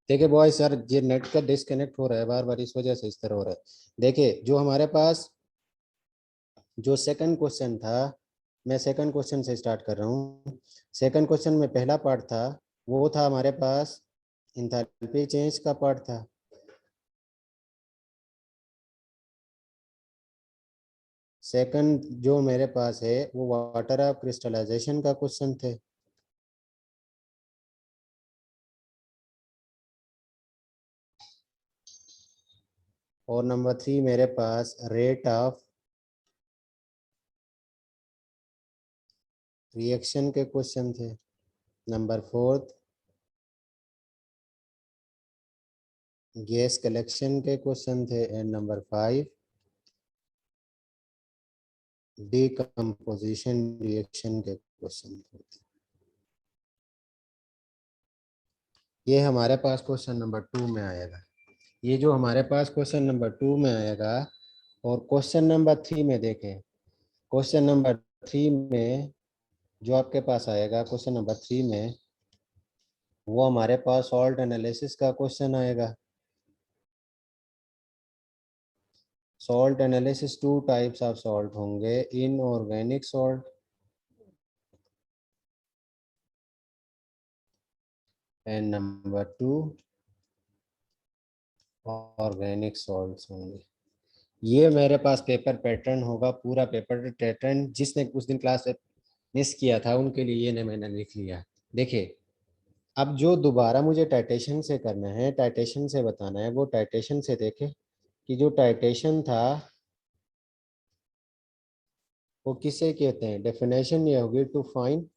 देखिए boy sir, ये net का डिस्कनेक्ट हो रहा है बार बार, इस वजह से इस तरह हो रहा है। देखिए जो हमारे पास जो सेकंड क्वेश्चन था, मैं सेकंड क्वेश्चन से स्टार्ट कर रहा हूँ। सेकंड क्वेश्चन में पहला पार्ट था, वो था हमारे पास इंथैल्पी चेंज का पार्ट था। सेकंड जो मेरे पास है वो वाटर ऑफ क्रिस्टलाइजेशन का क्वेश्चन थे। और नंबर 3 मेरे पास रेट ऑफ रिएक्शन के क्वेश्चन थे। नंबर 4 गैस कलेक्शन के क्वेश्चन थे। एंड नंबर 5 डीकम्पोजिशन रिएक्शन के क्वेश्चन थे। ये हमारे पास क्वेश्चन नंबर 2 में आएगा। ये जो हमारे पास क्वेश्चन नंबर 2 में आएगा। और क्वेश्चन नंबर 3 में देखें, क्वेश्चन नंबर 3 में जो आपके पास आएगा क्वेश्चन नंबर 3 में, वो हमारे पास सॉल्ट एनालिसिस का क्वेश्चन आएगा। Salt analysis, 2 types of salt होंगे, inorganic salt and number 2 organic salts होंगे। ये मेरे पास पेपर पैटर्न होगा, पूरा पेपर पैटर्न। जिसने उस दिन क्लास मिस किया था उनके लिए ये मैंने लिख लिया। देखिए अब जो दोबारा मुझे टाइटेशन से करना है, टाइटेशन से बताना है, वो टाइटेशन से देखे कि जो टाइटेशन था वो किसे कहते हैं। डेफिनेशन ये होगी to find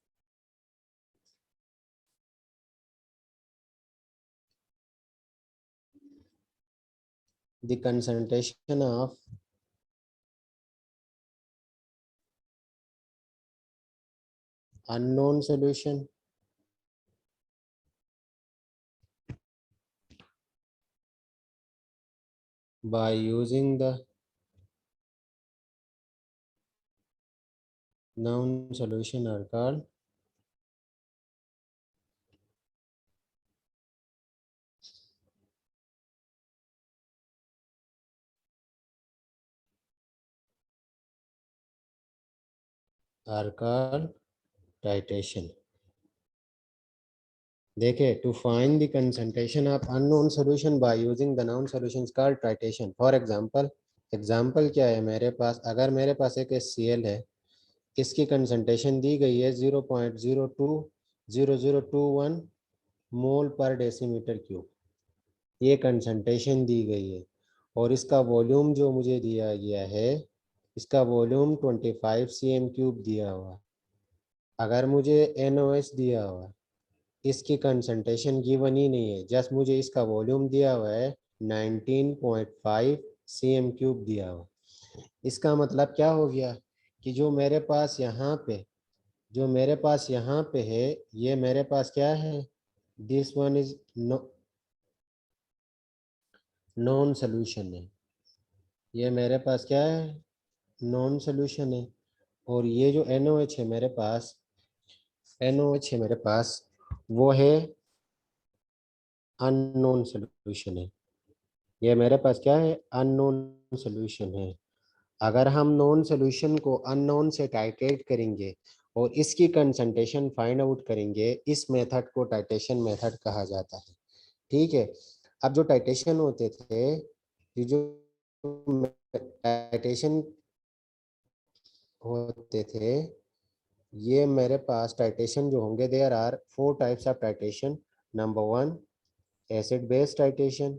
the concentration of unknown solution by using the known solution are called titration। देखिए to find the concentration of unknown solution by using the known solutions called titration. For example, example क्या है मेरे पास, अगर मेरे पास एक HCl है, इसकी concentration दी गई है 0.020021 मोल पर डेसीमीटर क्यूब, ये कंसंट्रेशन दी गई है। और इसका वॉल्यूम जो मुझे दिया गया है, इसका वॉल्यूम 25 cm³ दिया हुआ। अगर मुझे NOH दिया हुआ, इसकी कंसंट्रेशन गिवन ही नहीं है, जस्ट मुझे इसका वॉल्यूम दिया हुआ है 19.5 cm³ दिया हुआ। इसका मतलब क्या हो गया कि जो मेरे पास यहाँ पे, जो मेरे पास यहाँ पे है, ये मेरे पास क्या है, this one is non solution है। ये मेरे पास क्या है, नॉन सोल्यूशन है। और ये जो NOH है मेरे पास, NOH है मेरे पास, वो है अननोन सोल्यूशन है। ये मेरे पास क्या है, अननोन सोल्यूशन है। अगर हम नॉन सोल्यूशन को अननोन से टाइट्रेट करेंगे और इसकी कंसंट्रेशन फाइंड आउट करेंगे, इस मेथड को टाइट्रेशन मेथड कहा जाता है। ठीक है। अब जो टाइट्रेशन होते थे, ये जो टाइट्रेशन होते थे, ये मेरे पास टाइट्रेशन जो होंगे, there are 4 types of titration. Number 1 acid base titration.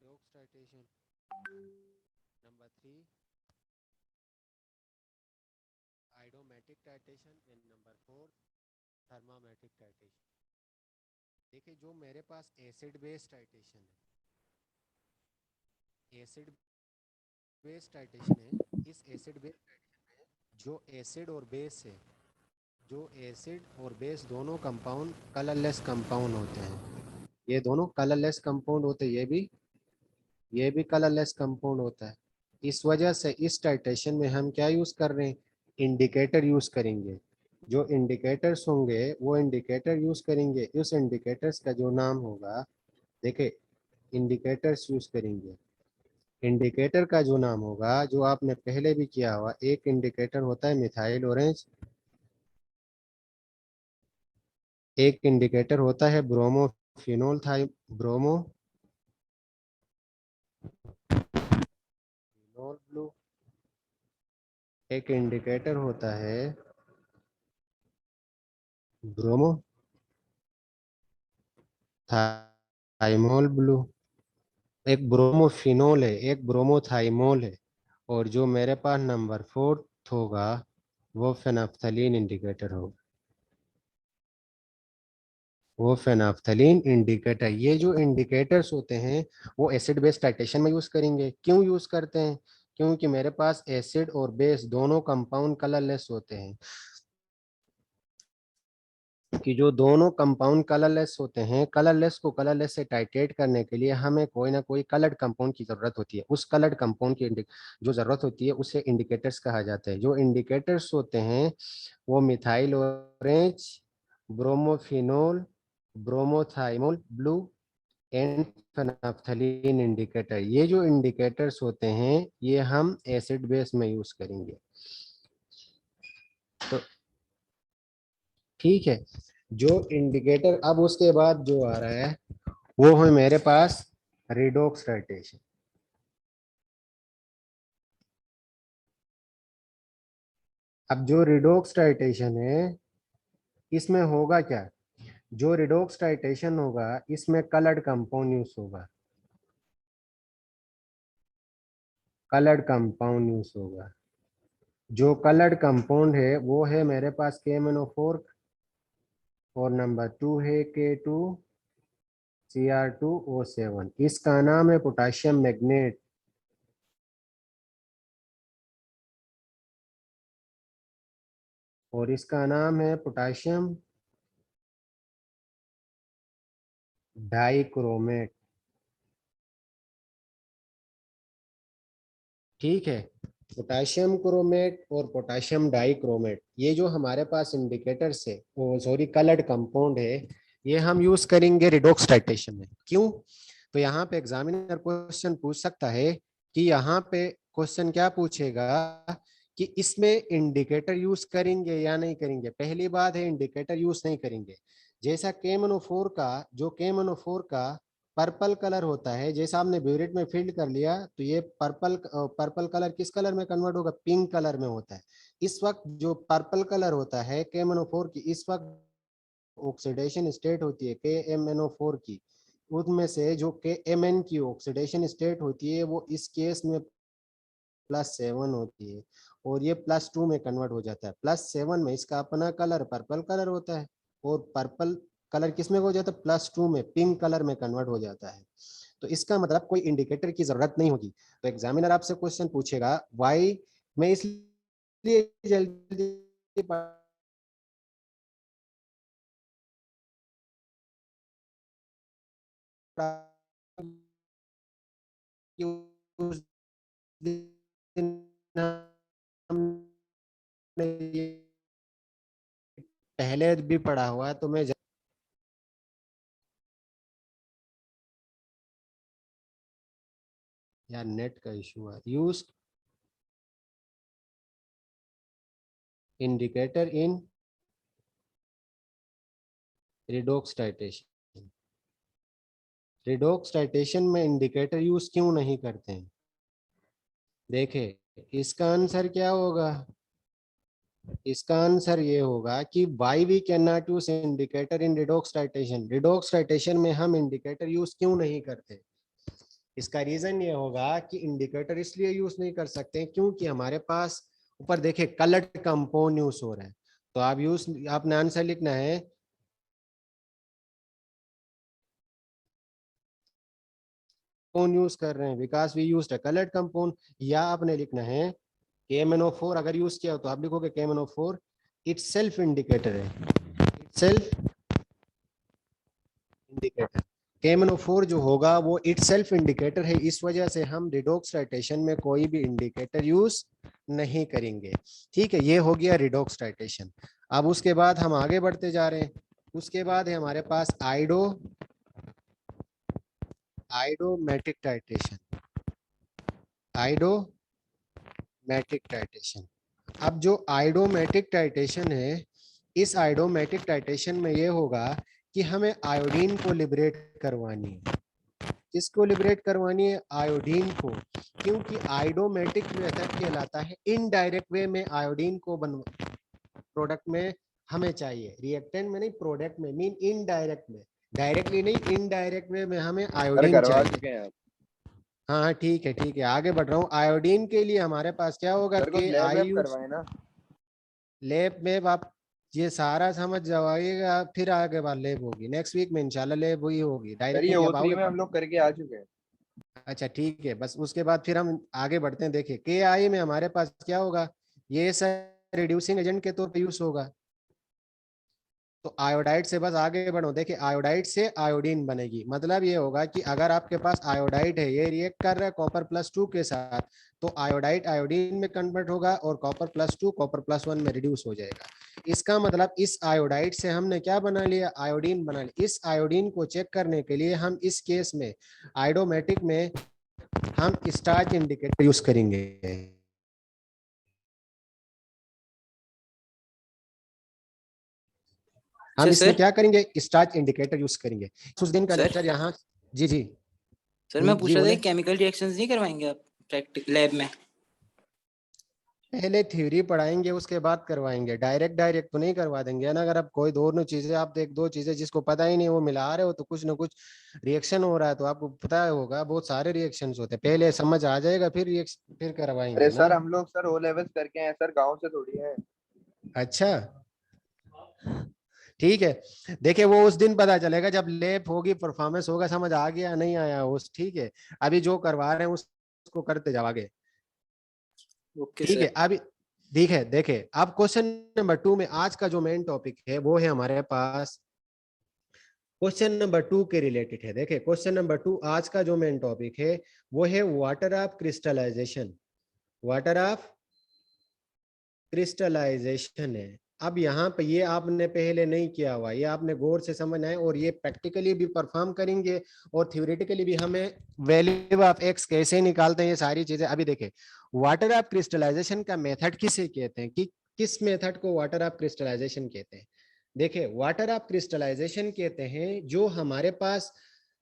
redox titration, number 3 idomatic titration, and number 4 thermometric titration। देखिए जो मेरे पास एसिड बेस टाइटेशन है, एसिड बेस टाइटेशन है, इस एसिड बेस जो एसिड और बेस है, जो एसिड और बेस दोनों कंपाउंड कलरलेस कंपाउंड होते हैं, ये दोनों कलरलेस कंपाउंड होते हैं, ये भी कलरलेस कंपाउंड होता है। इस वजह से इस टाइट्रेशन में हम क्या यूज कर रहे हैं, इंडिकेटर यूज करेंगे। जो इंडिकेटर्स होंगे वो इंडिकेटर यूज करेंगे, उस इंडिकेटर्स का जो नाम होगा, देखिए इंडिकेटर्स यूज करेंगे, इंडिकेटर का जो नाम होगा, जो आपने पहले भी किया हुआ, एक इंडिकेटर होता है मिथाइल ऑरेंज, एक इंडिकेटर होता है ब्रोमोफिनोल थाइ ब्रोमोफिनोल ब्लू, एक इंडिकेटर होता है ब्रोमो थाइमोल ब्लू, एक ब्रोमोफिनोल है, एक ब्रोमोथाइमोल है, और जो मेरे पास नंबर 4 होगा वो फेनाफ्थलीन इंडिकेटर होगा, वो फेनाफ्थलीन इंडिकेटर। ये जो इंडिकेटर्स होते हैं वो एसिड बेस टाइट्रेशन में यूज करेंगे। क्यों यूज करते हैं, क्योंकि मेरे पास एसिड और बेस दोनों कंपाउंड कलरलेस होते हैं, कि जो दोनों कंपाउंड कलरलेस होते हैं, कलरलेस को कलरलेस से टाइट्रेट करने के लिए हमें कोई ना कोई कलर्ड कंपाउंड की जरूरत होती है। उस कलर्ड कंपाउंड की जो जरूरत होती है उसे इंडिकेटर्स कहा जाता है। जो इंडिकेटर्स होते हैं वो methyl orange, bromophenol, bromothymol blue and phenolphthalein indicator, ये जो इंडिकेटर्स होते हैं ये हम एसिड बेस में यूज करेंगे। तो ठीक है, जो इंडिकेटर, अब उसके बाद जो आ रहा है वो है मेरे पास रिडॉक्स टाइट्रेशन। अब जो रिडॉक्स टाइट्रेशन है इसमें होगा क्या, जो रिडॉक्स टाइट्रेशन होगा इसमें कलर्ड कंपाउंड यूज होगा, कलर्ड कंपाउंड यूज होगा। जो कलर्ड कंपाउंड है वो है मेरे पास KMnO4, और नंबर 2 है K2Cr2O7, इसका नाम है पोटाशियम मैग्नेट, और इसका नाम है पोटाशियम डाइक्रोमेट। ठीक है, पोटाशियम क्रोमेट और पोटाशियम डाइक्रोमेट, ये जो हमारे पास इंडिकेटर्स है, वो सॉरी कलर्ड कंपाउंड है, ये हम यूज करेंगे रिडॉक्स टाइट्रेशन में। क्यों, तो यहाँ पे एग्जामिनर क्वेश्चन पूछ सकता है कि यहाँ पे क्वेश्चन क्या पूछेगा कि इसमें इंडिकेटर यूज करेंगे या नहीं करेंगे। पहली बात है इंडिकेटर यूज नहीं करेंगे। जैसा KMnO4 का, जो KMnO4 का पर्पल कलर होता है, जैसा आपने ब्यूरेट में फील्ड कर लिया तो ये पर्पल कलर किस कलर में कन्वर्ट होगा, पिंक कलर में होता है। इस वक्त जो पर्पल कलर होता है KMnO4 की, इस वक्त ऑक्सीडेशन स्टेट होती है KMnO4 की, उनमें से जो KMn की ऑक्सीडेशन स्टेट होती है वो इस केस में +7 होती है, और ये +2 में कन्वर्ट हो जाता है। +7 में इसका अपना कलर पर्पल कलर होता है, और पर्पल कलर किस में हो जाता है, +2 में पिंक कलर में कन्वर्ट हो जाता है। तो इसका मतलब कोई इंडिकेटर की जरूरत नहीं होगी। तो एग्जामिनर आपसे क्वेश्चन पूछेगा वाई, मैं इसलिए जल्दी उस दिन हमने ये पहले भी पढ़ा हुआ है, तो मैं यार नेट का इशू है। Use indicator in redox titration, redox titration में इंडिकेटर यूज क्यों नहीं करते हैं, देखे इसका आंसर क्या होगा, इसका आंसर ये होगा कि why we can not use indicator in redox titration, redox titration में हम इंडिकेटर यूज क्यों नहीं करते। इसका रीजन ये होगा कि इंडिकेटर इसलिए यूज नहीं कर सकते क्योंकि हमारे पास ऊपर देखे कलर्ड कंपाउंड यूज हो रहा है। तो आप यूज, आपने आंसर लिखना है यूज कर रहे हैं, because we used a coloured compound, या आपने लिखना है KMnO4 अगर यूज किया हो तो आप लिखोगे KMnO4 इट्स सेल्फ इंडिकेटर है, इट्स सेल्फ इंडिकेटर। KMnO4 जो होगा वो इट्स सेल्फ इंडिकेटर है, इस वजह से हम रिडॉक्स टाइटेशन में कोई भी इंडिकेटर यूज नहीं करेंगे। ठीक है, ये हो गया रिडॉक्स टाइटेशन। अब उसके बाद हम आगे बढ़ते जा रहे हैं। उसके बाद है हमारे पास आइडोमेटिक टाइटेशन, आइडोमेटिक टाइटेशन। अब जो आइडोमेटिक टाइटेशन है, इस आइडोमेटिक टाइटेशन में ये होगा कि हमें आयोडीन को लिबरेट करवानी है। किसको लिबरेट करवानी है? आयोडीन को, क्योंकि आइडोमेटिक मेथड कहलाता है इनडायरेक्ट वे में आयोडीन को प्रोडक्ट में हमें चाहिए, रिएक्टेंट में नहीं, प्रोडक्ट में, मीन इनडायरेक्ट में, डायरेक्टली नहीं इनडायरेक्ट वे में हमें आयोडीन चाहिए। हाँ ठीक है ठीक है, आगे बढ़ रहा हूँ। आयोडीन के लिए हमारे पास क्या होगा कि लैब में आप ये सारा समझ जाइएगा, फिर आगे बात लैब होगी, नेक्स्ट वीक में इंशाल्लाह लैब हुई होगी डायरेक्टली। अब आओगे में हम लोग करके आ चुके हैं। अच्छा ठीक है, बस उसके बाद फिर हम आगे बढ़ते हैं। देखिए KI में हमारे पास क्या होगा, ये सर रिड्यूसिंग एजेंट के तौर पे यूज होगा। तो आयोडाइड से बस आगे बढ़ो, देखिए आयोडाइड से आयोडीन बनेगी, मतलब ये होगा कि अगर आपके पास आयोडाइड है, ये रिएक्ट कर रहा है कॉपर+2 के साथ, तो आयोडाइड आयोडीन में कन्वर्ट होगा और कॉपर+2 कॉपर+1 में रिड्यूस हो जाएगा। इसका मतलब इस आयोडाइड से हमने क्या बना लिया, आयोडीन बना लिया। इस आयोडीन को चेक करने के लिए हम इस केस में आइडोमेटिक में हम स्टार्च इंडिकेटर यूज करेंगे। हम इसमें क्या करेंगे, स्टार्च इंडिकेटर यूज करेंगे। उस दिन का लेक्चर यहाँ। जी जी सर, मैं पूछ जी रहा था बोले। केमिकल रिएक्शंस नहीं करवाएंगे आप प्रैक्टिकल लैब में? पहले थ्योरी पढ़ाएंगे उसके बाद करवाएंगे, डायरेक्ट तो नहीं करवा देंगे ना। अगर आप कोई दोनों चीजें, आप एक दो चीजें जिसको पता ही नहीं वो मिला रहे हो तो कुछ ना कुछ रिएक्शन हो रहा है, तो आपको पता होगा बहुत सारे रिएक्शंस होते हैं, पहले समझ आ जाएगा फिर रिएक्शन फिर करवाएंगे ना। सर हम लोग सर ओ लेवल्स करके हैं सर, गांव से थोड़ी है। अच्छा ठीक है, देखिए वो उस दिन पता चलेगा जब लैब होगी, परफॉर्मेंस होगा, समझ आ गया नहीं आया उस। ठीक है, अभी जो करवा रहे हैं उसको करते जाओ आगे। ओके ठीक है, सर। अभी देखे देखे अब क्वेश्चन नंबर 2 में आज का जो मेन टॉपिक है वो है हमारे पास क्वेश्चन नंबर 2 के रिलेटेड है। देखे क्वेश्चन नंबर 2 आज का जो मेन टॉपिक है वो है water of crystallisation, water of crystallisation है। अब यहाँ पे ये आपने पहले नहीं किया हुआ, ये आपने गौर से समझना है, और ये प्रैक्टिकली भी परफॉर्म करेंगे और थ्योरेटिकली भी हमें वैल्यू ऑफ एक्स कैसे निकालते हैं, ये सारी चीजें अभी देखें। वाटर ऑफ क्रिस्टलाइजेशन का मेथड किसे कहते हैं, कि किस मेथड को वाटर ऑफ क्रिस्टलाइजेशन कहते हैं? देखे वाटर ऑफ क्रिस्टलाइजेशन कहते हैं जो हमारे पास,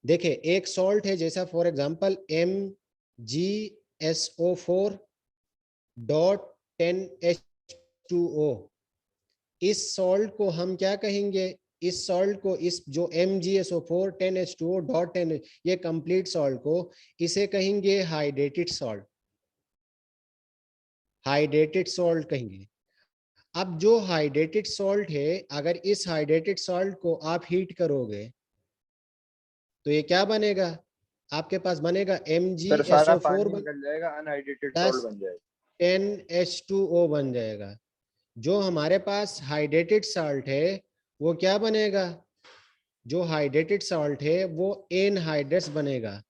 देखे एक सॉल्ट है जैसा फॉर एग्जांपल MgSO4.10H2O, इस सॉल्ट को हम क्या कहेंगे, इस सॉल्ट को, इस जो MgSO4 10H2O.10, ये कंप्लीट सॉल्ट को इसे कहेंगे हाइड्रेटेड सॉल्ट, हाइड्रेटेड सॉल्ट कहेंगे। अब जो हाइड्रेटेड सॉल्ट है, अगर इस हाइड्रेटेड सॉल्ट को आप हीट करोगे तो ये क्या बनेगा, आपके पास बनेगा सर सारा MgSO4 पानी निकल जाएगा, अनहाइड्रेटेड प्लस सॉल्ट बन जाएगा, 10H2O बन जाएगा। जो हमारे पास हाइड्रेटेड सॉल्ट है वो क्या बनेगा, जो हाइड्रेटेड सॉल्ट है वो एनहाइड्रस बनेगा,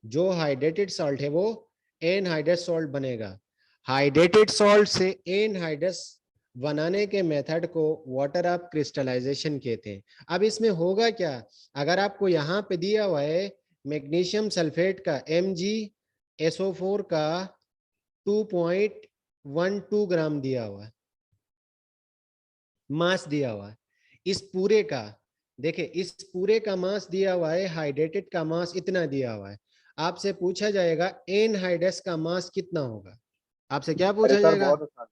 जो हाइड्रेटेड सॉल्ट है वो एनहाइड्रस सॉल्ट बनेगा। हाइड्रेटेड सॉल्ट से एनहाइड्रस बनाने के मेथड को वाटर ऑफ क्रिस्टलाइजेशन कहते हैं। अब इसमें होगा क्या, अगर आपको यहाँ पे दिया हुआ है मैग्नीशियम सल्फेट का MgSO4 का 2.12 ग्राम दिया हुआ है, मास दिया हुआ है, इस पूरे का, देखिए इस पूरे का मास दिया हुआ है, हाइड्रेटेड का मास इतना दिया हुआ है। आपसे पूछा जाएगा एनहाइड्रस का मास कितना होगा, आपसे क्या पूछा सर जाएगा? बहुत आसान,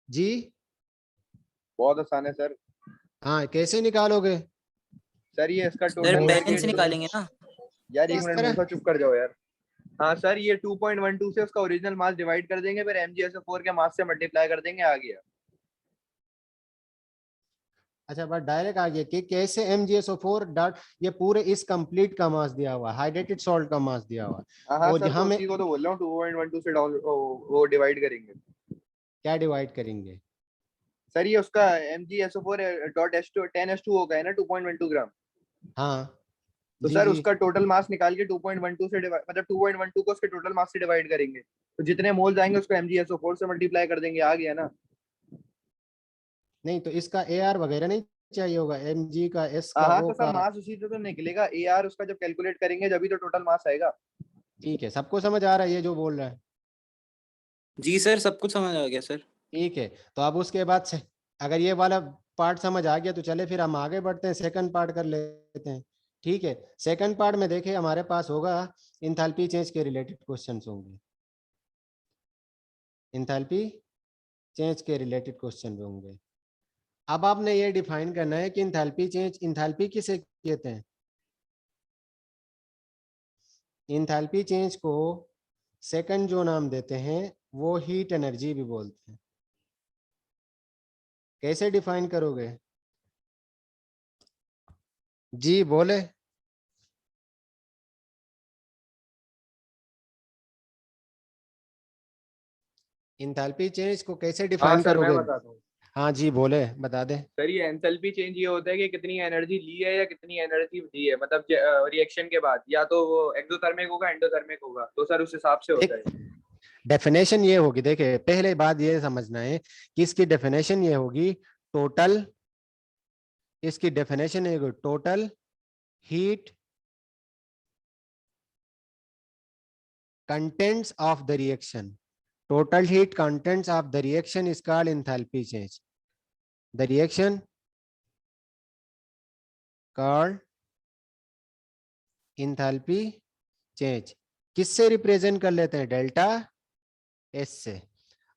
जी बहुत आसान है सर। हाँ, कैसे निकालोगे? सर ये इसका सर टोटल बैलेंस निकालेंगे ना। यार एक इस मिनट तरह मूसा चुप कर जाओ यार। हाँ सर, ये 2.12 से उसका ओरिजिनल मास डिवाइड कर देंगे, फिर MgSO4 के मास से मल्टीप्लाई कर देंगे, आ गया। अच्छा बस डायरेक्ट आ गया कि कैसे MgSO4 डॉट, ये पूरे इस कंप्लीट का मास दिया हुआ, हाइड्रेटेड सॉल्ट का मास दिया हुआ, हाँ और सर, यहाँ तो में उसी को तो बोल रहा हूँ, 2.12 से डाउन वो डिवाइड करेंगे। क्या डिवाइड करेंगे? सर ये उसका MgSO4.10H2 हो गया ना 2.12 ग्राम। हाँ तो जी सर जी, उसका टोटल मास निकाल के 2.12 से डिवाइड, मतलब 2.12 को उसके टोटल मास से डिवाइड करेंगे, तो जितने मोल्स आएंगे उसको MgSO4 से मल्टीप्लाई कर देंगे, आ गया ना। नहीं तो इसका AR वगैरह नहीं चाहिए होगा, MG का, S हाँ का, हाँ, O तो सर का? मास उसी से तो निकलेगा, AR उसका जब कैलकुलेट करेंगे जब भी तो टोटल मास आएगा। ठीक है, सबको समझ आ रहा है ये जो बोल रहा है? जी सर, सब कुछ समझ आ गया सर। ठीक है, तो अब उसके बाद से अगर ये वाला पार्ट समझ आ गया तो चले फिर हम आगे बढ़ते हैं, सेकंड पार्ट कर लेते हैं। ठीक है, सेकंड पार्ट में देखिए हमारे पास होगा इंथैल्पी चेंज के रिलेटेड क्वेश्चंस होंगे, इंथैल्पी चेंज के रिलेटेड क्वेश्चन होंगे। अब आपने ये डिफाइन करना है कि इंथैल्पी चेंज, इंथैल्पी किसे कहते हैं? इंथैल्पी चेंज को सेकंड जो नाम देते हैं वो हीट एनर्जी भी बोलते हैं। कैसे डिफाइन करोगे? जी बोले। इंथैल्पी चेंज को कैसे हाँ डिफाइन सर, मैं करोगे? बताता हूँ। हाँ जी बोले, बता दे। सर ये एंथैल्पी चेंज ये होता है कि कितनी एनर्जी ली है या कितनी एनर्जी दी है, मतलब रिएक्शन के बाद, या तो वो एक्सोथर्मिक होगा एंडोथर्मिक होगा, तो सर उस हिसाब से होता देख, है। डेफिनेशन ये होगी, देखे पहले बात ये समझना है कि इसकी डेफिनेशन ये होगी, टोटल, इसकी डेफिनेशन ये होगी total heat contents of the reaction. Total heat contents of the reaction is called enthalpy change. The reaction called enthalpy change. किससे रिप्रेजेंट कर लेते हैं? डेल्टा एस से।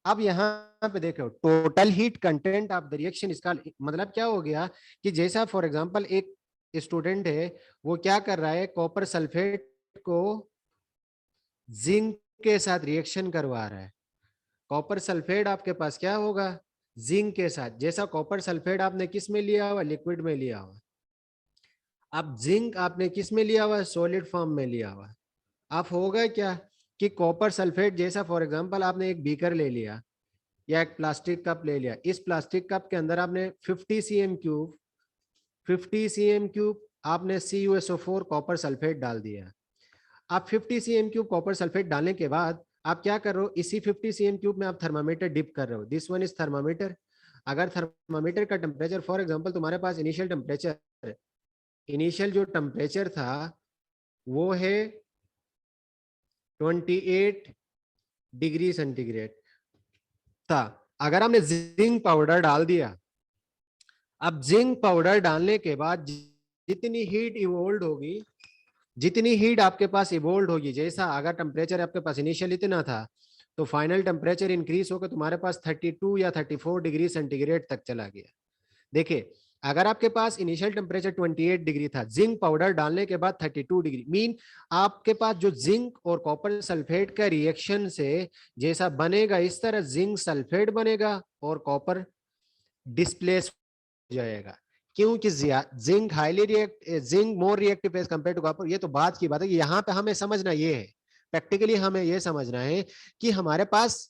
अब यहाँ पे देखो total heat content of the reaction, इसका मतलब क्या हो गया कि जैसा फॉर एग्जांपल एक स्टूडेंट है, वो क्या कर रहा है, कॉपर सल्फेट को जिंक के साथ रिएक्शन करवा रहा है। कॉपर सल्फेट आपके पास क्या होगा? जिंक के साथ। जैसा कॉपर सल्फेट आपने किस में लिया हुआ? लिक्विड में लिया हुआ। अब जिंक आपने किस में लिया हुआ? सॉलिड फॉर्म में लिया हुआ। अब होगा क्या कि कॉपर सल्फेट जैसा फॉर एग्जांपल आपने एक बीकर ले लिया या एक प्लास्टिक कप ले लिया, इस प्लास्टिक कप के अंदर आपने 50 cm क्यूब आपने CuSO4 कॉपर सल्फेट डाल दिया। आप 50 cm क्यूब कॉपर सल्फेट डालने के बाद आप क्या कर रहे हो, इसी 50 cm क्यूब में आप थर्मामीटर डिप कर रहे हो। This one is thermometer. अगर थर्मामीटर का टेम्परेचर फॉर एग्जांपल तुम्हारे पास इनिशियल जो टेम्परेचर था वो है 28 डिग्री सेंटीग्रेड था। अगर हमने जिंक पाउडर डाल दिया, अब जिंक पाउडर डालने के बाद जितनी हीट इवोल्व होगी, जितनी हीट आपके पास इवोल्व होगी, जैसा अगर टेम्परेचर आपके पास इनिशियल इतना था तो फाइनल टेम्परेचर इंक्रीज होकर तुम्हारे पास 32 या 34 डिग्री सेंटीग्रेड तक चला गया। देखिए अगर आपके पास इनिशियल टेम्परेचर 28 डिग्री था, जिंक पाउडर डालने के बाद 32 डिग्री, मीन आपके पास जो जिंक और कॉपर सल्फेट का रिएक्शन से जैसा बनेगा, इस तरह जिंक सल्फेट बनेगा और कॉपर डिस्प्लेस हो जाएगा। क्योंकि zinc more reactive as compare to copper. ये तो बात की बात है कि यहाँ पे हमें समझना ये है, प्रैक्टिकली हमें ये समझना है कि हमारे पास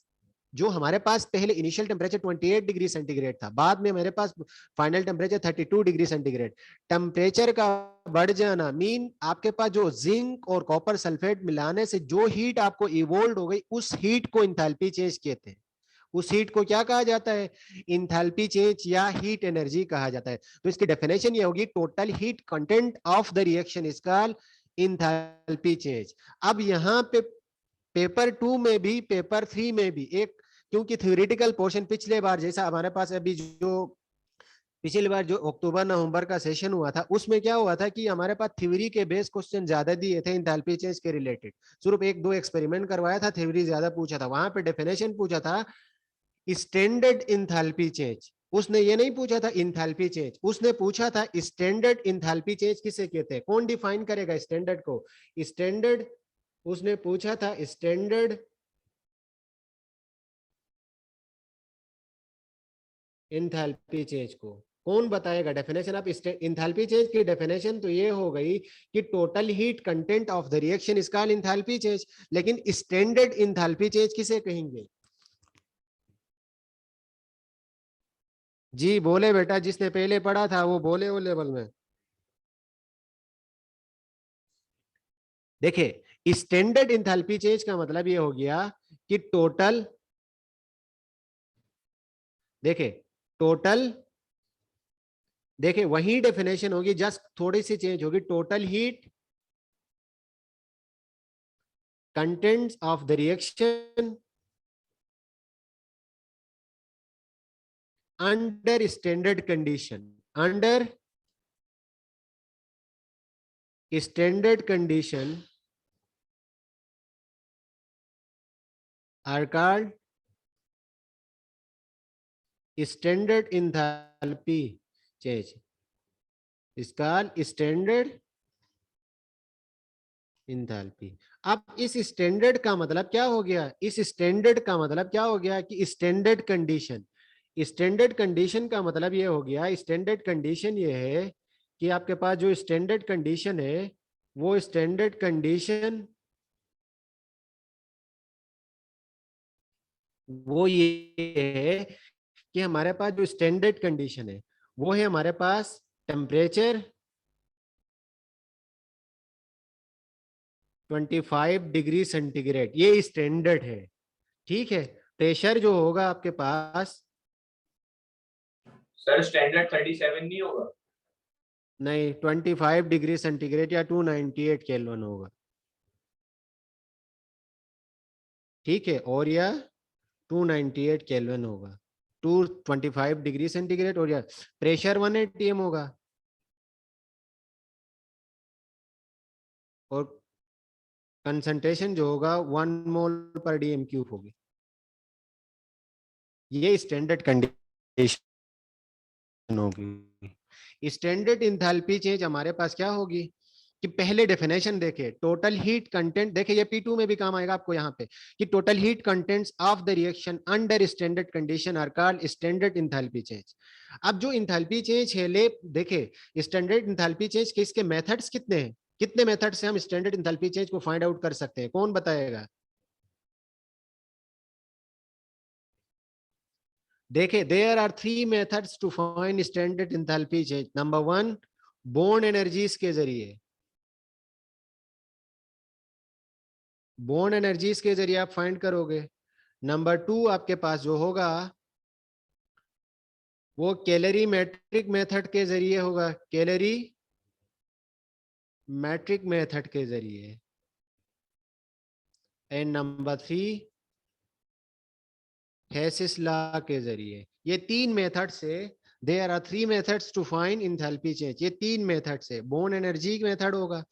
पहले इनिशियल टेम्परेचर 28 डिग्री सेंटीग्रेड था, बाद में मेरे पास final temperature 32 degree centigrade. Temperature का बढ़ जाना मीन आपके पास जो जिंक और कॉपर सल्फेट मिलाने से जो हीट आपको इवोल्व हो गई, उस हीट को इंथैल्पी चेंज कहते हैं। उस हीट को क्या कहा जाता है? इंथैल्पी चेंज या हीट एनर्जी कहा जाता है। तो इसकी डेफिनेशन ये होगी, total heat content of the reaction is called enthalpy change. अब यहाँ पे पेपर 2 में भी पेपर 3 में भी एक, क्योंकि थ्योरेटिकल पोर्शन पिछले बार जैसा हमारे पास अभी जो पिछली बार जो अक्टूबर नवंबर का सेशन हुआ था, उसमें क्या हुआ था कि हमारे पास थ्योरी के बेस क्वेश्चन ज्यादा दिए थे इंथैल्पी चेंज के रिलेटेड। सिर्फ एक दो एक्सपेरिमेंट करवाया था, थ्योरी ज्यादा पूछा था। वहां पे डेफिनेशन पूछा था स्टैंडर्ड इंथैल्पी चेंज। उसने ये नहीं पूछा था इंथैल्पी चेंज, उसने पूछा था स्टैंडर्ड इंथैल्पी चेंज किसे कहते हैं, कौन डिफाइन करेगा स्टैंडर्ड को? स्टैंडर्ड, उसने पूछा था स्टैंडर्ड इंथैल्पी चेंज को। कौन बताएगा डेफिनेशन? आप इंथैल्पी चेंज की डेफिनेशन तो ये हो गई कि total heat content of the reaction is called enthalpy change, लेकिन स्टैंडर्ड इंथैल्पी चेंज किसे कहेंगे? जी बोले बेटा, जिसने पहले पढ़ा था वो बोले वो लेवल में। देखिए स्टैंडर्ड इंथैल्पी चेंज का मतलब ये हो गया कि टोटल, देखिए टोटल, देखिए वही डेफिनेशन होगी, जस्ट थोड़ी सी चेंज होगी। Total heat contents of the reaction under standard condition, under standard condition are called standard enthalpy change, is called standard enthalpy। अब इस स्टैंडर्ड का मतलब क्या हो गया? इस स्टैंडर्ड का मतलब क्या हो गया कि स्टैंडर्ड कंडीशन, स्टैंडर्ड कंडीशन का मतलब ये हो गया, स्टैंडर्ड कंडीशन ये है कि आपके पास जो स्टैंडर्ड कंडीशन है वो स्टैंडर्ड कंडीशन वो ये है कि हमारे पास जो स्टैंडर्ड कंडीशन है वो है हमारे पास टेम्परेचर 25 डिग्री सेंटीग्रेड, ये स्टैंडर्ड है। ठीक है, प्रेशर जो होगा आपके पास, सर स्टैंडर्ड 37 नहीं होगा? नहीं 25 डिग्री सेंटीग्रेड या 298 केल्विन होगा। ठीक है, और या 298 केल्विन होगा, 225 डिग्री सेंटीग्रेड, और या प्रेशर 1 atm होगा और कंसंट्रेशन जो होगा 1 मोल पर डीएम क्यूब होगी। ये स्टैंडर्ड कंडीशन होगी। स्टैंडर्ड इंथैल्पी चेंज हमारे पास क्या होगी कि पहले डेफिनेशन देखे, टोटल हीट कंटेंट, देखे ये P2 में भी काम आएगा आपको यहाँ पे, कि total heat contents of the reaction under standard condition are called standard enthalpy change. अब जो इंथैल्पी चेंज है, ले देखे स्टैंडर्ड इंथैल्पी चेंज के इसके मेथड्स कितने हैं, कितने मेथड से हम स्टैंडर्ड इंथैल्पी चेंज को फाइंड आउट कर सकते हैं, कौन बताएगा? देखे there are 3 methods to find standard enthalpy change. Number 1 Born energies के जरिए, बोर्न एनर्जीज के जरिए आप फाइंड करोगे। नंबर 2 आपके पास जो होगा वो कैलोरी मैट्रिक मेथड के जरिए होगा, कैलोरी मैट्रिक मेथड के जरिए। एंड नंबर 3 हेसिस लॉ के जरिए। ये 3 मेथड से, there are 3 methods to find enthalpy change. ये 3 मेथड से, बोर्न एनर्जी मेथड होगा,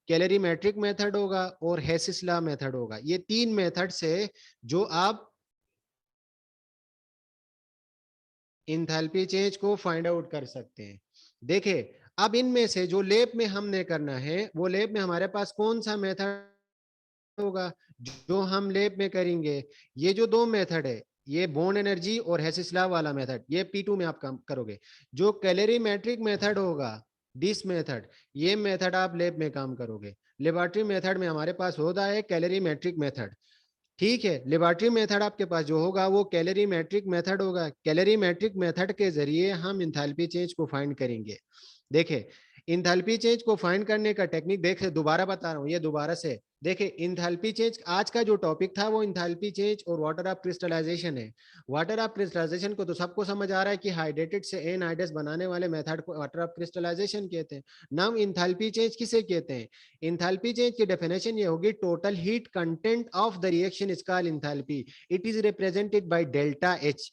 कैलोरी मैट्रिक मेथड होगा और हेसिस लॉ मेथड होगा। ये 3 मेथड से जो आप इंथैल्पी चेंज को फाइंड आउट कर सकते हैं। देखिए अब इनमें से जो लैब में हमने करना है, वो लैब में हमारे पास कौन सा मेथड होगा जो हम लैब में करेंगे? ये जो 2 मेथड है, ये बोर्न एनर्जी और हेसिस लॉ वाला मेथड, ये P2 में आप काम करोगे। जो कैलोरी मैट्रिक मेथड होगा, दिस मेथड, ये मेथड आप लैब में काम करोगे। लेबोरेटरी मेथड में हमारे पास होता है कैलोरी मैट्रिक मेथड। ठीक है, लेबोरेटरी मेथड आपके पास जो होगा वो कैलोरी मैट्रिक मेथड होगा। कैलोरी मैट्रिक मेथड के जरिए हम इंथैल्पी चेंज को फाइंड करेंगे। देखे इंथैल्पी चेंज को फाइंड करने का टेक्निक, देखे दोबारा बता रहा हूँ, ये दोबारा से देखे। इंथैल्पी चेंज आज का जो टॉपिक था वो इंथैल्पी चेंज और वाटर ऑफ क्रिस्टलाइजेशन है। वाटर ऑफ क्रिस्टलाइजेशन को तो सबको समझ आ रहा है कि हाइड्रेटेड से एनहाइड्रेस बनाने वाले मेथड को वाटर ऑफ क्रिस्टलाइजेशन कहते हैं। नाउ इंथैल्पी चेंज किसे कहते हैं? इंथैल्पी चेंज की डेफिनेशन ये होगी, total heat content of the reaction is called enthalpy, it is represented by delta H.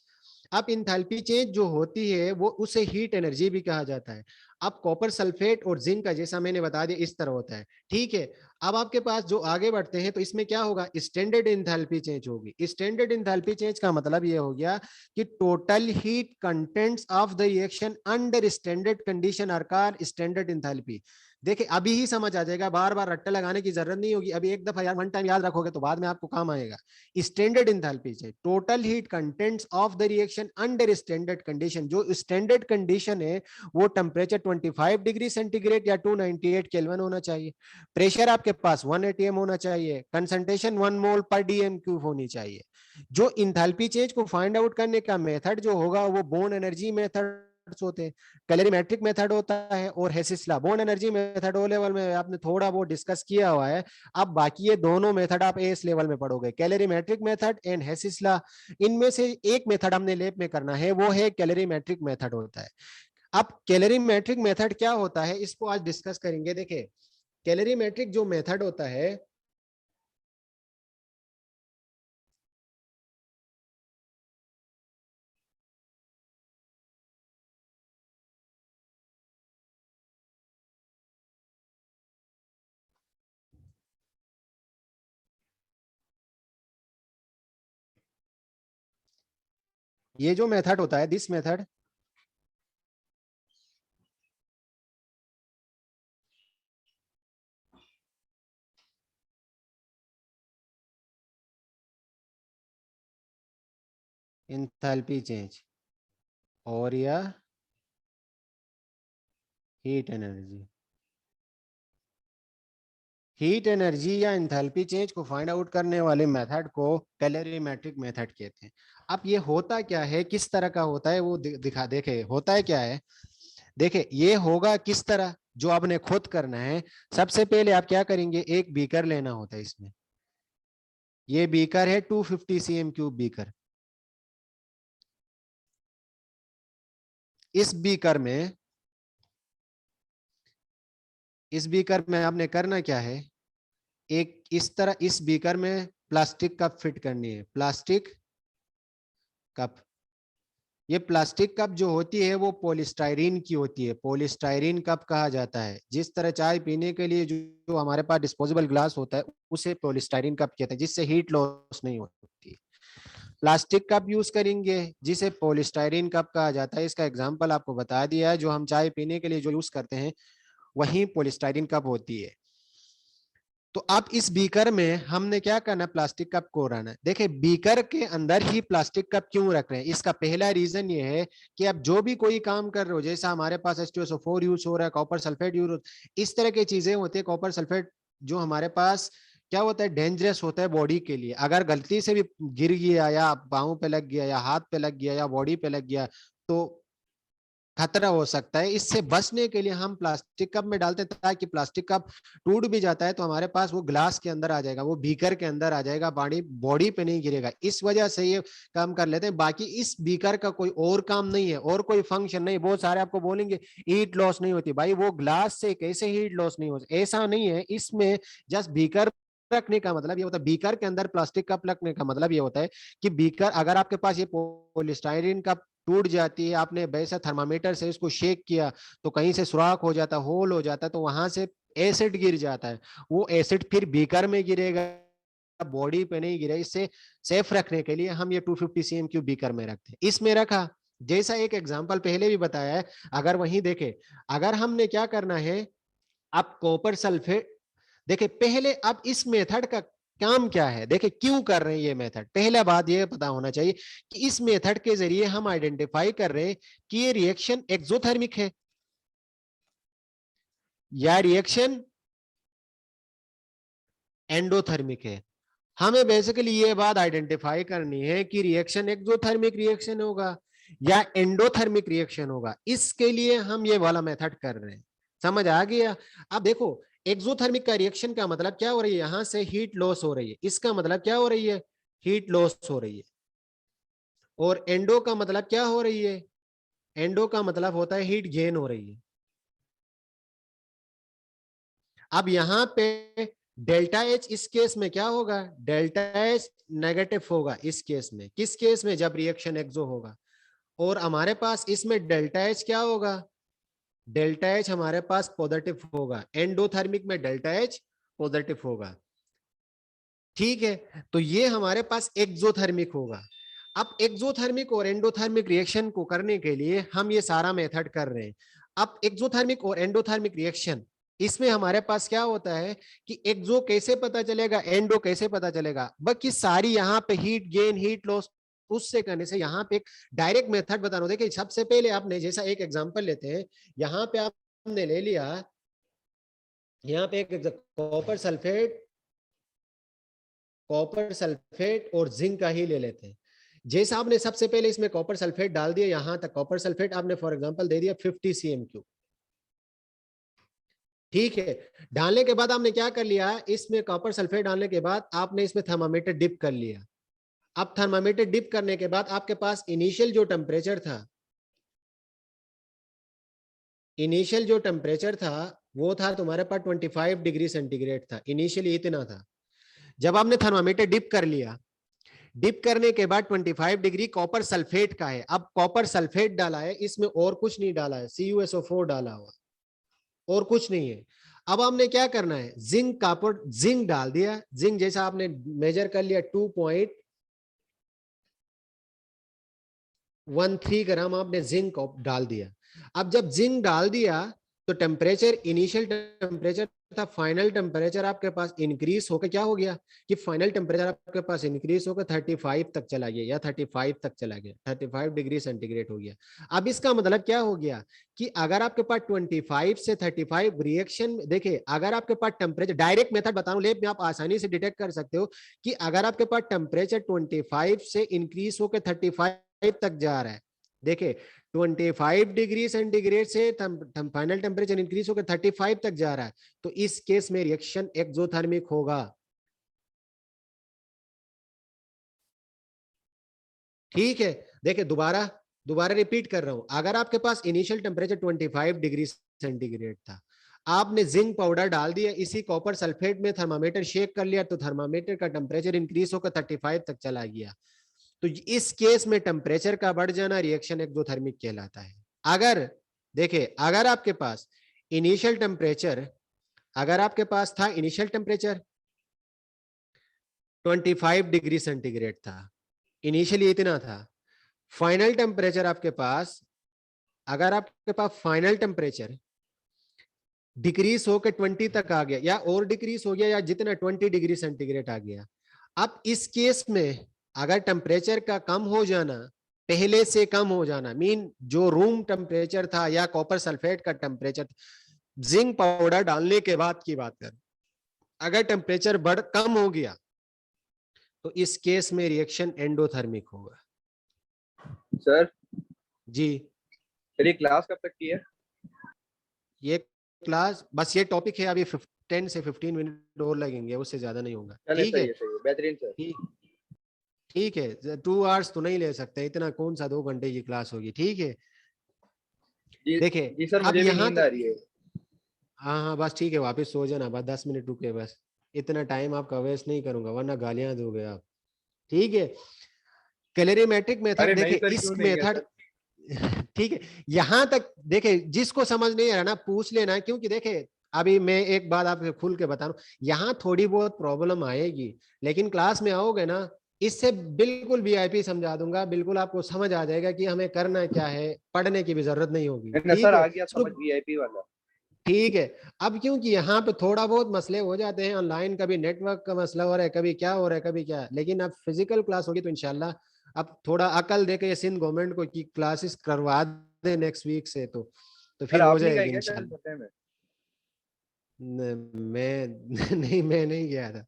अब इंथैल्पी चेंज जो होती है वो उसे हीट एनर्जी भी कहा जाता है। अब कॉपर सल्फेट और जिंक का जैसा मैंने बता दिया इस तरह होता है। ठीक है, अब आपके पास जो आगे बढ़ते हैं तो इसमें क्या होगा, स्टैंडर्ड इंथैल्पी चेंज होगी। स्टैंडर्ड इंथैल्पी चेंज का मतलब ये हो गया कि total heat contents of the reaction under standard condition are called standard enthalpy. देखिए अभी ही समझ आ जाएगा, बार बार रट्टे लगाने की जरूरत नहीं होगी, अभी एक दफा यार वन टाइम याद रखोगे तो बाद में आपको काम आएगा। स्टैंडर्ड इंथैल्पी से total heat contents of the reaction under standard condition. जो स्टैंडर्ड कंडीशन है वो टेम्परेचर 25 डिग्री सेंटीग्रेड या 298 केल्विन होना चाहिए, प्रेशर आपके पास 1 atm होना चाहिए, कंसंट्रेशन 1 मोल पर डीएम क्यूब होनी चाहिए। जो इंथैल्पी चेंज को फाइंड आउट करने का मेथड जो होगा वो बोर्न एनर्जी मेथड होते हैं, कैलोरीमेट्रिक मेथड होता है और Hess's law. Born energy method O level में आपने थोड़ा बहुत डिस्कस किया हुआ है, अब बाकी ये दोनों मेथड आप एस लेवल में पढ़ोगे, कैलोरीमेट्रिक मेथड एंड हेसिस लॉ। इनमें से एक मेथड हमने लैब में करना है, वो है कैलोरीमेट्रिक मेथड होता है। अब कैलोरीमेट्रिक मेथड क्या होता है इसको आज डिस्कस करेंगे। देखिए कैलोरीमेट्रिक जो मेथड होता है ये जो मेथड होता है दिस मेथड इंथैल्पी चेंज और या हीट एनर्जी, हीट एनर्जी या एंथैल्पी चेंज को फाइंड आउट करने वाले मेथड को कैलोरीमेट्रिक मेथड कहते हैं। अब ये होता क्या है, किस तरह का होता है वो दिखा देखे होता है क्या है। देखे ये होगा किस तरह, जो आपने खुद करना है। सबसे पहले आप क्या करेंगे, एक बीकर लेना होता है, इसमें ये बीकर है 250 cm क्यूब बीकर। इस बीकर में आपने करना क्या है, एक इस तरह इस बीकर में प्लास्टिक कप फिट करनी है, प्लास्टिक कप। ये प्लास्टिक कप जो होती है वो पॉलीस्टाइरीन की होती है, पॉलीस्टाइरीन कप कहा जाता है। जिस तरह चाय पीने के लिए जो हमारे पास डिस्पोजेबल ग्लास होता है उसे पॉलीस्टाइरीन कप कहते हैं, जिससे हीट लॉस नहीं होती। प्लास्टिक कप यूज करेंगे जिसे पॉलीस्टाइरीन कप कहा जाता है। इसका एग्जांपल आपको बता दिया है, जो हम चाय पीने के लिए जो यूज करते हैं वही पॉलीस्टाइरीन कप होती है। तो अब इस बीकर में हमने क्या करना है, प्लास्टिक कप को रहना है। देखिए बीकर के अंदर ही प्लास्टिक कप क्यों रख रहे हैं, इसका पहला रीजन ये है कि आप जो भी कोई काम कर रहे हो, जैसा हमारे पास H2SO4 यूज हो रहा है, कॉपर सल्फेट यूज, इस तरह की चीजें होती है। कॉपर सल्फेट जो हमारे पास क्या होता है, डेंजरस होता है बॉडी के लिए। अगर गलती से भी गिर गया या पाँव पे लग गया या हाथ पे लग गया या बॉडी पे लग गया तो खतरा हो सकता है। इससे बचने के लिए हम प्लास्टिक कप में डालते हैं, ताकि प्लास्टिक कप टूट भी जाता है तो हमारे पास वो ग्लास के अंदर आ जाएगा, वो बीकर के अंदर आ जाएगा, बॉडी पे नहीं गिरेगा। इस वजह से ये काम कर लेते हैं। बाकी इस बीकर का कोई और काम नहीं है और कोई फंक्शन नहीं। बहुत सारे आपको बोलेंगे हीट लॉस नहीं होती, भाई वो ग्लास से कैसे हीट लॉस नहीं हो, ऐसा नहीं है। इसमें जस्ट बीकर रखने का मतलब ये होता है, बीकर के अंदर प्लास्टिक कप रखने का मतलब ये होता है कि बीकर, अगर आपके पास ये पॉलीस्टाइरीन कप टूट जाती है, आपने वैसा थर्मामीटर से इसको शेक किया तो कहीं से सुराख हो जाता, होल हो जाता, तो वहां से एसिड गिर जाता है। वो एसिड फिर बीकर में गिरेगा, बॉडी पे नहीं गिरे। इससे सेफ रखने के लिए हम ये 250 cm क्यूब बीकर में रखते हैं। इसमें रखा, जैसा एक एग्जांपल पहले भी बताया है, अगर वहीं देखे, अगर हमने क्या करना है, अब कॉपर सल्फेट, देखिए पहले अब इस मेथड का काम क्या है, देखिए क्यों कर रहे हैं ये मेथड। पहला बात ये पता होना चाहिए कि इस मेथड के जरिए हम आइडेंटिफाई कर रहे हैं कि ये रिएक्शन एक्सोथर्मिक है या रिएक्शन एंडोथर्मिक है। हमें बेसिकली ये बात आइडेंटिफाई करनी है कि रिएक्शन एक्सोथर्मिक रिएक्शन होगा या एंडोथर्मिक रिएक्शन होगा। इसके लिए हम ये वाला मेथड कर रहे हैं। समझ आ गया। अब देखो एक्सोथर्मिक का रिएक्शन का मतलब क्या हो रही है, यहां से हीट लॉस हो रही है, इसका मतलब क्या हो रही है, हीट लॉस हो रही है। और एंडो का मतलब क्या हो रही है, एंडो का मतलब होता है हीट गेन हो रही है। अब यहां पे डेल्टा एच इस केस में क्या होगा, डेल्टा एच नेगेटिव होगा इस केस में। किस केस में, जब रिएक्शन एक्सो होगा। और हमारे पास इसमें डेल्टा एच क्या होगा, डेल्टा एच हमारे पास पॉजिटिव होगा। एंडोथर्मिक में डेल्टा एच पॉजिटिव होगा। ठीक है, तो ये हमारे पास एक्सोथर्मिक होगा। अब एक्सोथर्मिक और एंडोथर्मिक रिएक्शन को करने के लिए हम ये सारा मेथड कर रहे हैं। अब एक्सोथर्मिक और एंडोथर्मिक रिएक्शन इसमें हमारे पास क्या होता है कि एक्सो कैसे पता चलेगा, एंडो कैसे पता चलेगा, बाकी सारी यहाँ पे हीट गेन हीट लॉस उससे करने से यहाँ पे एक डायरेक्ट मेथड बता रहा हूं। देखिए सबसे पहले आपने जैसा एक एग्जांपल लेते हैं, यहाँ पे आपने ले लिया, यहाँ पे एक कॉपर सल्फेट और जिंक का ही ले लेते हैं। जैसा आपने सबसे पहले इसमें कॉपर सल्फेट डाल दिया, यहां तक कॉपर सल्फेट आपने फॉर एग्जांपल दे दिया 50 cm3, ठीक है। डालने के बाद आपने क्या कर लिया, इसमें कॉपर सल्फेट डालने के बाद आपने इसमें थर्मामीटर डिप कर लिया। अब थर्मामीटर डिप करने के बाद आपके पास इनिशियल जो टेम्परेचर था वो था तुम्हारे पास 25 डिग्री सेंटीग्रेड था, इनिशियली इतना था। जब आपने थर्मामीटर डिप कर लिया, डिप करने के बाद 25 डिग्री कॉपर सल्फेट का है, अब कॉपर सल्फेट डाला है, इसमें और कुछ नहीं डाला है, CuSO4 डाला हुआ, और कुछ नहीं है। अब आपने क्या करना है, जिंक डाल दिया। जिंक जैसा आपने मेजर कर लिया 2.13 ग्राम आपने जिंक डाल दिया। अब जब जिंक डाल दिया तो टेम्परेचर, इनिशियल टेम्परेचर था, फाइनल टेम्परेचर आपके पास इंक्रीज होकर क्या हो गया कि फाइनल टेम्परेचर आपके पास इंक्रीज होकर 35 तक चला गया, या 35 तक चला गया, 35 डिग्री सेंटीग्रेड हो गया। अब इसका मतलब क्या हो गया कि अगर आपके पास 25 से 35 रिएक्शन, देखिए अगर आपके पास टेम्परेचर, डायरेक्ट मेथड बता रहा हूं, लेब में आप आसानी से डिटेक्ट कर सकते हो कि अगर आपके पास टेम्परेचर 25 से इंक्रीज होकर 35 तक जा रहा है, देखिए 25 डिग्री सेंटीग्रेड से फाइनल टेम्परेचर इंक्रीज होकर 35 तक जा रहा है, तो इस केस में रिएक्शन एक्सोथर्मिक होगा। ठीक है, देखिए दोबारा रिपीट कर रहा हूं, अगर आपके पास इनिशियल टेम्परेचर 25 डिग्री सेंटीग्रेड था, आपने जिंक पाउडर डाल दिया, इसी कॉपर सल्फेट में थर्मामीटर शेक कर लिया, तो थर्मामीटर का टेम्परेचर इंक्रीज होकर 35 तक चला गया, तो इस केस में टेम्परेचर का बढ़ जाना रिएक्शन एक्सोथर्मिक कहलाता है। अगर देखिए अगर आपके पास इनिशियल टेम्परेचर, अगर आपके पास था इनिशियल टेम्परेचर 25 डिग्री सेंटीग्रेड था, इनिशियली इतना था, फाइनल टेम्परेचर आपके पास, अगर आपके पास फाइनल टेम्परेचर डिक्रीज होकर 20 तक आ गया, या और डिक्रीज हो गया, या जितना 20 डिग्री सेंटीग्रेड आ गया, अब इस केस में अगर टेम्परेचर का कम हो जाना, पहले से कम हो जाना, मीन जो रूम टेम्परेचर था या कॉपर सल्फेट का टेम्परेचर, जिंक पाउडर डालने के बाद की बात कर, अगर टेम्परेचर कम हो गया तो इस केस में रिएक्शन एंडोथर्मिक होगा। सर जी, मेरी क्लास कब तक की है? ये क्लास बस ये टॉपिक है, अभी 10 से 15 मिनट और लगेंगे, उससे ज्यादा नहीं होगा। ठीक है, सही है, बेहतरीन सर। ठीक है, 2 आवर्स तो नहीं ले सकते, इतना कौन सा 2 घंटे की क्लास होगी। ठीक है, देखिए जी सर, अब मुझे भी यहाँ नींद आ तक, रही है। हाँ बस ठीक है, वापस सो जाना, बस 10 मिनट रुके, बस इतना टाइम आपका वेस्ट नहीं करूंगा वरना गालियां दोगे आप। ठीक है, कैलोरीमेट्रिक मेथड, अरे नहीं देखिए सर, इस क्यों नहीं है मेथड सर? ठीक है, यहां तक देखिए जिसको समझ नहीं आ रहा ना पूछ लेना, क्योंकि देखिए अभी मैं एक बात आपको खुल के बता रहा हूँ, यहाँ थोड़ी बहुत प्रॉब्लम आएगी, लेकिन क्लास में आओगे ना, इससे बिल्कुल वीआईपी समझा दूंगा, बिल्कुल आपको समझ आ जाएगा कि हमें करना क्या है, पढ़ने की भी जरूरत नहीं होगी। नहीं ठीक सर, है, आ गया समझ, वीआईपी वाला। ठीक है। अब क्योंकि यहाँ पे थोड़ा बहुत मसले हो जाते हैं ऑनलाइन, कभी नेटवर्क का मसला हो रहा है, कभी क्या हो रहा है, कभी क्या, लेकिन अब फिजिकल क्लास होगी तो इंशाल्लाह अब थोड़ा अकल देके ये सिंध गवर्नमेंट को कि क्लासेस करवा दे नेक्स्ट वीक से, तो सर फिर हो आप नहीं गए जाएगी क्या कल इंशाल्लाह। छुट्टे में? मैं नहीं, मैं नहीं गया था।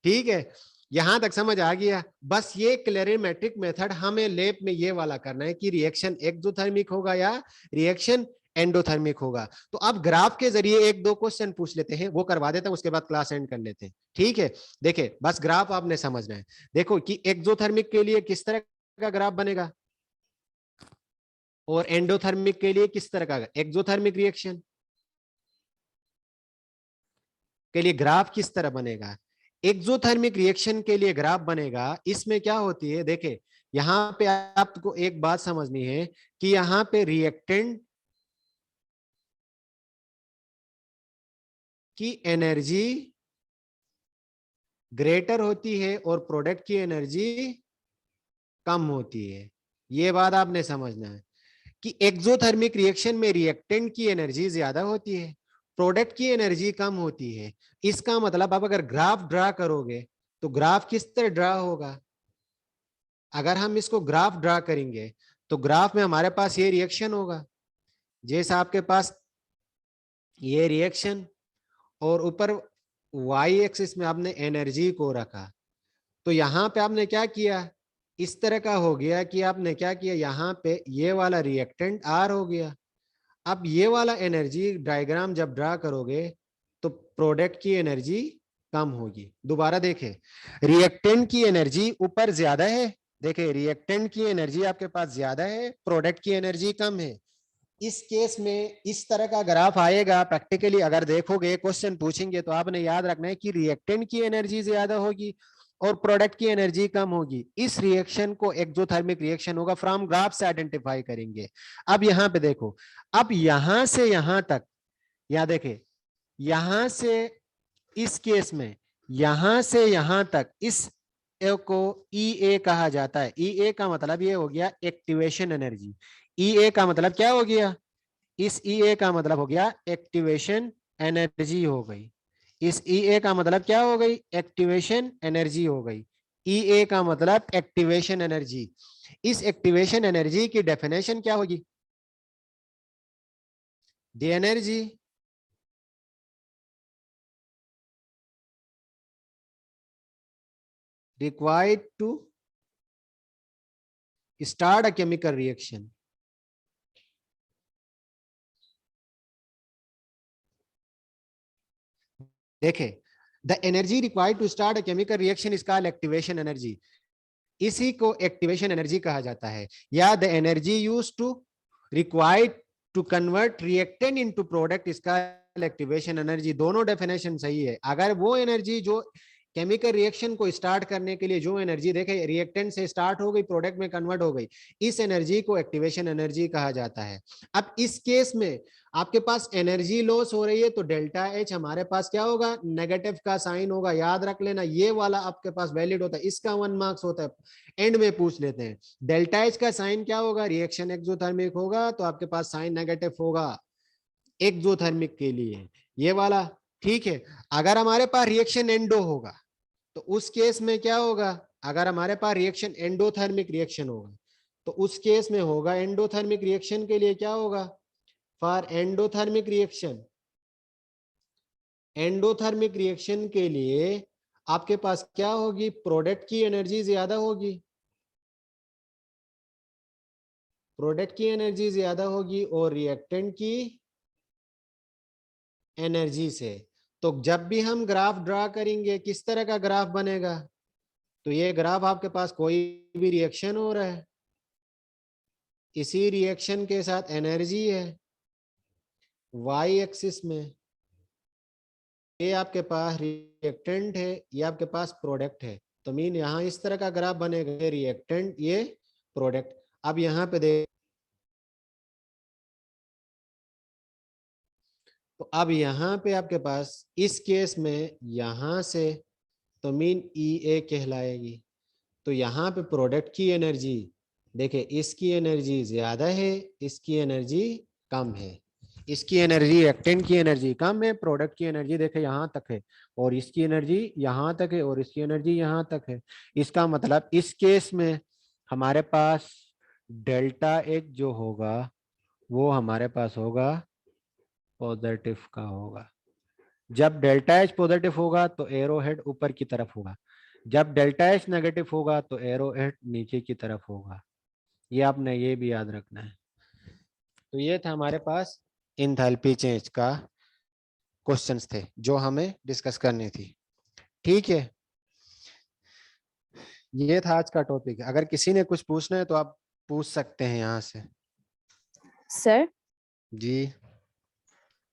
ठीक है, यहां तक समझ आ गया। बस ये कैलोरीमेट्रिक मेथड हमें लैब में ये वाला करना है कि रिएक्शन एक्सोथर्मिक होगा या रिएक्शन एंडोथर्मिक होगा। तो अब ग्राफ के जरिए 1-2 क्वेश्चन पूछ लेते हैं, वो करवा देते हैं, उसके बाद क्लास एंड कर लेते हैं। ठीक है, देखिए बस ग्राफ आपने समझना है। देखो कि एक्सोथर्मिक के लिए किस तरह का ग्राफ बनेगा और एंडोथर्मिक के लिए किस तरह का, एक्सोथर्मिक रिएक्शन के लिए ग्राफ किस तरह बनेगा, एक्सोथर्मिक रिएक्शन के लिए ग्राफ बनेगा। इसमें क्या होती है, देखे यहां पे आपको एक बात समझनी है कि यहां पे रिएक्टेंट की एनर्जी ग्रेटर होती है और प्रोडक्ट की एनर्जी कम होती है। ये बात आपने समझना है कि एक्सोथर्मिक रिएक्शन में रिएक्टेंट की एनर्जी ज्यादा होती है प्रोडक्ट की एनर्जी कम होती है। इसका मतलब आप अगर ग्राफ ड्रा करोगे तो ग्राफ किस तरह ड्रा होगा? अगर हम इसको ग्राफ ड्रा करेंगे तो ग्राफ में हमारे पास ये रिएक्शन होगा, जैसा आपके पास ये रिएक्शन, और ऊपर वाई एक्सिस में आपने एनर्जी को रखा। तो यहाँ पे आपने क्या किया, इस तरह का हो गया कि आपने क्या किया, यहाँ पे ये वाला रिएक्टेंट आर हो गया। अब ये वाला एनर्जी डायग्राम जब ड्रा करोगे तो प्रोडक्ट की एनर्जी कम होगी। दोबारा देखें, रिएक्टेंट की एनर्जी ऊपर ज्यादा है, देखें रिएक्टेंट की एनर्जी आपके पास ज्यादा है, प्रोडक्ट की एनर्जी कम है। इस केस में इस तरह का ग्राफ आएगा। प्रैक्टिकली अगर देखोगे, क्वेश्चन पूछेंगे तो आपने याद रखना है कि रिएक्टेंट की एनर्जी ज्यादा होगी और प्रोडक्ट की एनर्जी कम होगी। इस रिएक्शन को एक्सोथर्मिक रिएक्शन होगा, फ्रॉम ग्राफ से आइडेंटिफाई करेंगे। अब यहाँ पे देखो, अब यहां से यहां तक, या देखे यहां से इस केस में यहां से यहां तक, इस को ई ए कहा जाता है। ई ए का मतलब ये हो गया एक्टिवेशन एनर्जी। ई ए का मतलब क्या हो गया, इस ई ए का मतलब हो गया एक्टिवेशन एनर्जी हो गई। इस ई ए का मतलब क्या हो गई, एक्टिवेशन एनर्जी हो गई। ई ए का मतलब एक्टिवेशन एनर्जी। इस एक्टिवेशन एनर्जी की डेफिनेशन क्या होगी, the energy required to start a chemical reaction. देखें, the energy required to start a chemical reaction is called activation energy. इसी को एक्टिवेशन एनर्जी कहा जाता है, या the energy used to required to convert reactant into product is called activation energy. दोनों definition सही है। अगर वो एनर्जी जो केमिकल रिएक्शन को स्टार्ट करने के लिए जो एनर्जी, देखे रिएक्टेंट से स्टार्ट हो गई, प्रोडक्ट में कन्वर्ट हो गई, इस एनर्जी को एक्टिवेशन एनर्जी कहा जाता है। अब इस केस में आपके पास एनर्जी लॉस हो रही है तो डेल्टा एच हमारे पास क्या होगा, नेगेटिव का साइन होगा। याद रख लेना, ये वाला आपके पास वैलिड होता है, इसका 1 मार्क्स होता है, एंड में पूछ लेते हैं। डेल्टा एच का साइन क्या होगा, रिएक्शन एक्सोथर्मिक होगा तो आपके पास साइन नेगेटिव होगा एक्सोथर्मिक के लिए, ये वाला। ठीक है, अगर हमारे पास रिएक्शन एंडो होगा तो उस केस में क्या होगा, अगर हमारे पास रिएक्शन एंडोथर्मिक रिएक्शन होगा तो उस केस में होगा, एंडोथर्मिक रिएक्शन के लिए क्या होगा, for endothermic reaction, endothermic reaction के लिए आपके पास क्या होगी, प्रोडक्ट की एनर्जी ज्यादा होगी, प्रोडक्ट की एनर्जी ज्यादा होगी और रिएक्टेंट की एनर्जी से। तो जब भी हम ग्राफ ड्रा करेंगे किस तरह का ग्राफ बनेगा, तो ये ग्राफ आपके पास कोई भी रिएक्शन हो रहा है, इसी रिएक्शन के साथ एनर्जी है वाई एक्सिस में, ये आपके पास रिएक्टेंट है, ये आपके पास प्रोडक्ट है। तो मीन यहाँ इस तरह का ग्राफ बनेगा, ये रिएक्टेंट ये प्रोडक्ट। अब यहाँ पे देख, तो अब यहाँ पे आपके पास इस केस में यहाँ से तो मीन ई ए कहलाएगी। तो यहाँ पे प्रोडक्ट की एनर्जी देखे, इसकी एनर्जी ज्यादा है, इसकी एनर्जी कम है, इसकी एनर्जी रिएक्टेंट की एनर्जी कम है, प्रोडक्ट की एनर्जी देखे यहाँ तक है और इसकी एनर्जी यहाँ तक है और इसकी एनर्जी यहाँ तक है। इसका मतलब इस केस में हमारे पास डेल्टा एच जो होगा वो हमारे पास होगा पॉजिटिव का होगा। जब डेल्टा एच पॉजिटिव होगा तो एरो हेड ऊपर की तरफ होगा, जब डेल्टा एच नेगेटिव होगा तो एरो हेड नीचे की तरफ होगा। ये आपने ये भी याद रखना है। तो ये था हमारे पास एंथैल्पी चेंज का क्वेश्चंस थे जो हमें डिस्कस करनी थी। ठीक है, ये था आज का टॉपिक। अगर किसी ने कुछ पूछना है तो आप पूछ सकते हैं यहाँ से। सर, जी,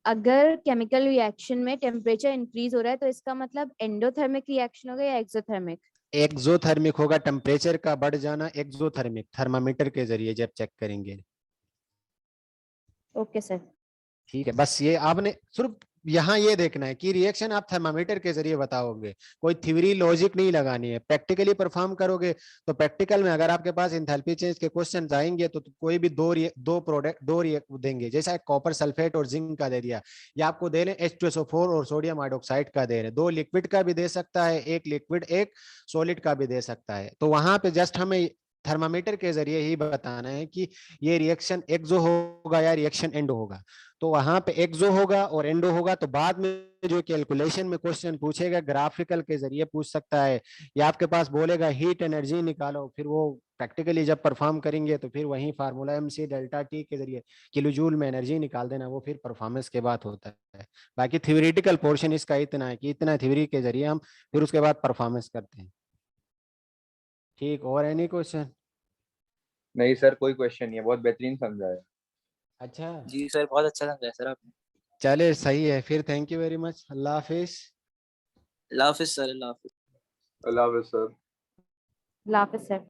अगर केमिकल रिएक्शन में टेम्परेचर इंक्रीज हो रहा है तो इसका मतलब एंडोथर्मिक रिएक्शन होगा या एक्सोथर्मिक? एक्सोथर्मिक होगा, टेम्परेचर का बढ़ जाना एक्सोथर्मिक, थर्मामीटर के जरिए जब चेक करेंगे। Okay sir. ठीक है, बस ये आपने सिर्फ यहाँ ये देखना है कि रिएक्शन आप थर्मामीटर के जरिए बताओगे, कोई थ्योरी लॉजिक नहीं लगानी है। प्रैक्टिकली परफॉर्म करोगे तो प्रैक्टिकल में अगर आपके पास एंथैल्पी चेंज के क्वेश्चन आएंगे तो कोई भी दो प्रोडक्ट देंगे, जैसा कॉपर सल्फेट और जिंक का दे दिया, या आपको दे लें H2SO4 और सोडियम हाइड्रोक्साइड का दे रहे, दो लिक्विड का भी दे सकता है, एक लिक्विड एक सॉलिड का भी दे सकता है। तो वहां पे जस्ट हमें थर्मामीटर के जरिए ही बताना है कि ये रिएक्शन एक्सो होगा या रिएक्शन एंडो होगा। तो वहां पे एक्सो होगा और एंडो होगा तो बाद में जो कैलकुलेशन में क्वेश्चन पूछेगा ग्राफिकल के जरिए पूछ सकता है, या आपके पास बोलेगा हीट एनर्जी निकालो, फिर वो प्रैक्टिकली जब परफॉर्म करेंगे तो फिर वही फार्मूला MC डेल्टा T के जरिए किलो जूल में एनर्जी निकाल देना, वो फिर परफॉर्मेंस के बाद होता है। बाकी थ्योरेटिकल पोर्शन इसका इतना है कि इतना थ्योरी के जरिए हम फिर उसके बाद परफॉर्मेंस करते हैं। ठीक, और एनी क्वेश्चन? नहीं सर, कोई क्वेश्चन नहीं है, बहुत बेहतरीन समझाया। अच्छा जी सर बहुत अच्छा समझाया सर आपने। चले, सही है फिर, थैंक यू वेरी मच, अल्लाह हाफिज। अल्लाह हाफिज सर, अल्लाह हाफिज। अल्लाह हाफ़िज़ सर। अल्लाह हाफिज़ सर।